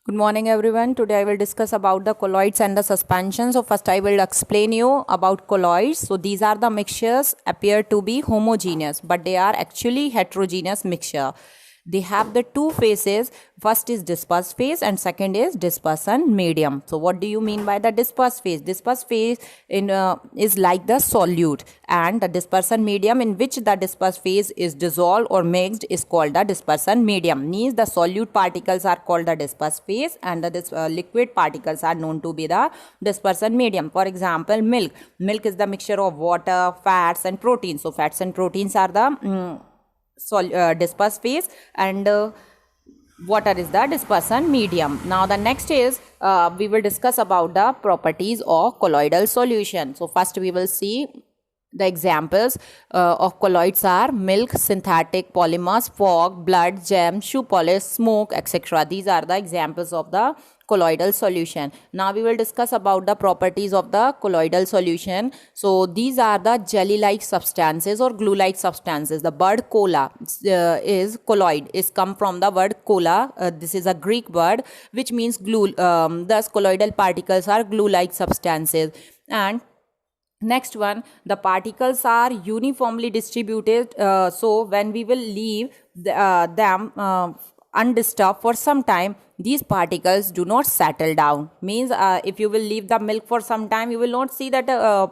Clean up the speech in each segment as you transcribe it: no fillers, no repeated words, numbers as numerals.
Good morning everyone. Today I will discuss about the colloids and the suspension. So first I will explain you about colloids. So these are the mixtures appear to be homogeneous, but they are actually heterogeneous mixture. They have the two phases. First is dispersed phase and second is dispersion medium. So what do you mean by the dispersed phase? Dispersed phase is like the solute, and the dispersion medium in which the dispersed phase is dissolved or mixed is called the dispersion medium. Means the solute particles are called the dispersed phase and the liquid particles are known to be the dispersion medium. For example, milk. Milk is the mixture of water, fats and proteins. So fats and proteins are the dispersed phase and water is the dispersion medium. Now the next is we will discuss about the properties of colloidal solution. So first we will see the examples of colloids are milk, synthetic polymers, fog, blood, jam, shoe polish, smoke, etc. These are the examples of the colloidal solution. Now we will discuss about the properties of the colloidal solution. So these are the jelly-like substances or glue-like substances. The word cola is colloid, is come from the word cola. This is a Greek word which means glue. Thus colloidal particles are glue-like substances. And next one, the particles are uniformly distributed. So when we will leave them undisturbed for some time, these particles do not settle down. Means if you will leave the milk for some time, you will not see that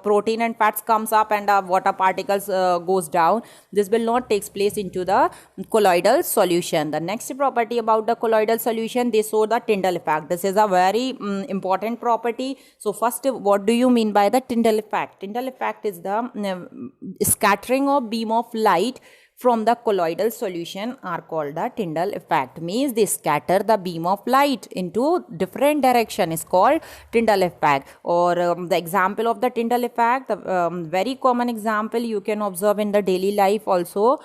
protein and fats comes up and water particles goes down. This will not take place into the colloidal solution. The next property about the colloidal solution, they show the Tyndall effect. This is a very important property. So first, what do you mean by the Tyndall effect? Tyndall effect is the scattering of beam of light from the colloidal solution are called the Tyndall effect. Means they scatter the beam of light into different direction is called Tyndall effect. Or the example of the Tyndall effect, the very common example you can observe in the daily life also,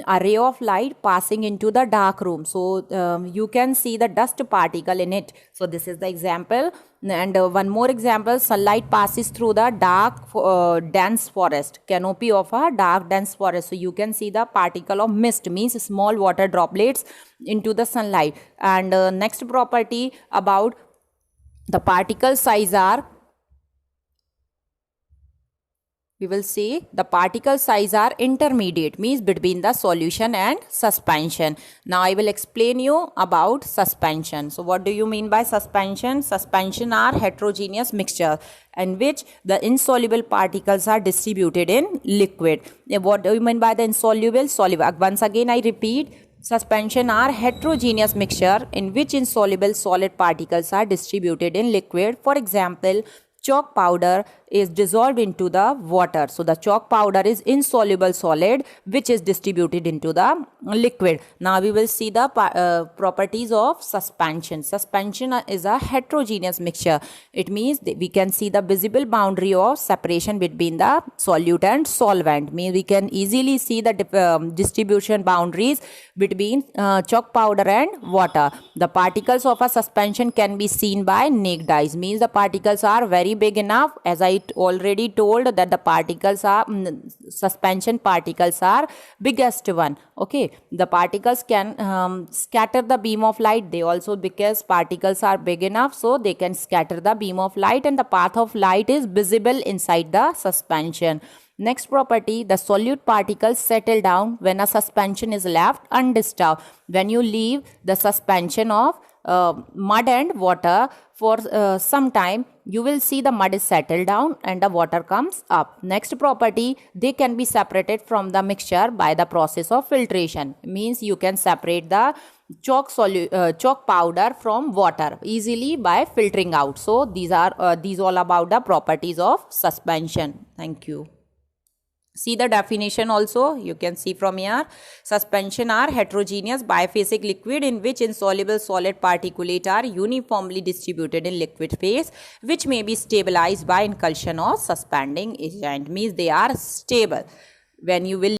a ray of light passing into the dark room. So you can see the dust particle in it. So this is the example. And one more example, sunlight passes through the dark dense forest, canopy of a dark dense forest. So you can see the particle of mist, means small water droplets into the sunlight. And next property about the particle size are, we will see the particle size are intermediate, means between the solution and suspension. Now I will explain you about suspension. So what do you mean by suspension? Suspension are heterogeneous mixture in which the insoluble particles are distributed in liquid. What do you mean by the insoluble? Soluble. Once again I repeat, suspension are heterogeneous mixture in which insoluble solid particles are distributed in liquid. For example, chalk powder is dissolved into the water. So the chalk powder is insoluble solid which is distributed into the liquid. Now we will see the properties of suspension. Suspension is a heterogeneous mixture. It means we can see the visible boundary of separation between the solute and solvent. Means we can easily see the distribution boundaries between chalk powder and water. The particles of a suspension can be seen by naked eyes. Means the particles are very big enough. As I already told that the particles are suspension particles are biggest one. Okay, the particles can scatter the beam of light. They also, because particles are big enough, so they can scatter the beam of light and the path of light is visible inside the suspension. Next property, the solute particles settle down when a suspension is left undisturbed. When you leave the suspension of mud and water for some time, you will see the mud is settled down and the water comes up. Next property, they can be separated from the mixture by the process of filtration. Means you can separate the chalk powder from water easily by filtering out. So these are these all about the properties of suspension. Thank you. See the definition also, you can see from here. Suspension are heterogeneous biphasic liquid in which insoluble solid particulate are uniformly distributed in liquid phase, which may be stabilized by inclusion of suspending agent. Means they are stable. When you will